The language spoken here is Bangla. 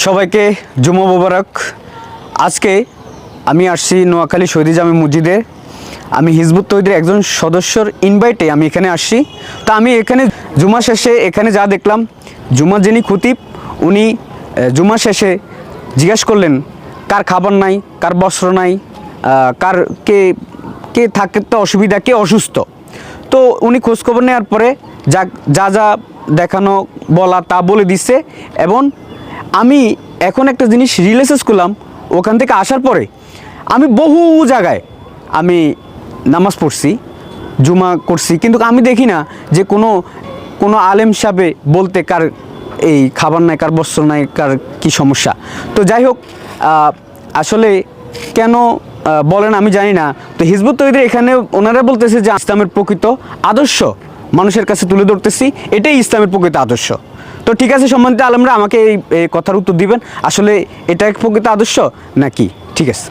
সবাইকে জুমা মোবারক। আজকে আমি আসছি নোয়াখালী শহীদ জামে মসজিদে। আমি হিজবুত তৌহিদের একজন সদস্যর ইনভাইটে আমি এখানে আসছি। তা আমি এখানে জুমা শেষে এখানে যা দেখলাম, জুমা যিনি খতিব উনি জুমা শেষে জিজ্ঞেস করলেন কার খাবার নাই, কার বস্ত্র নাই, কার কে কে থাকতে অসুবিধা, কে অসুস্থ। তো উনি খোঁজখবর নেওয়ার পরে যা যা যা দেখানো বলা তা বলে দিচ্ছে। এবং আমি এখন একটা জিনিস রিয়েলাইজ করলাম ওখান থেকে আসার পরে, আমি বহু জায়গায় আমি নামাজ পড়ছি, জুমা করছি, কিন্তু আমি দেখি না যে কোনো আলেম সাহেবে বলতে কার এই খাবার নাই, কার বস্ত্র নাই, কার কী সমস্যা। তো যাই হোক, আসলে কেন বলেন আমি জানি না। তো হিজবুত তৌহিদের এখানে ওনারা বলতেছে যে ইসলামের প্রকৃত আদর্শ মানুষের কাছে তুলে ধরতেছি, এটাই ইসলামের প্রকৃত আদর্শ। তো ঠিক আছে, সম্মানিত আলেমরা আমাকে এই কথার উত্তর দিবেন, আসলে এটা প্রকৃত আদর্শ নাকি? ঠিক আছে।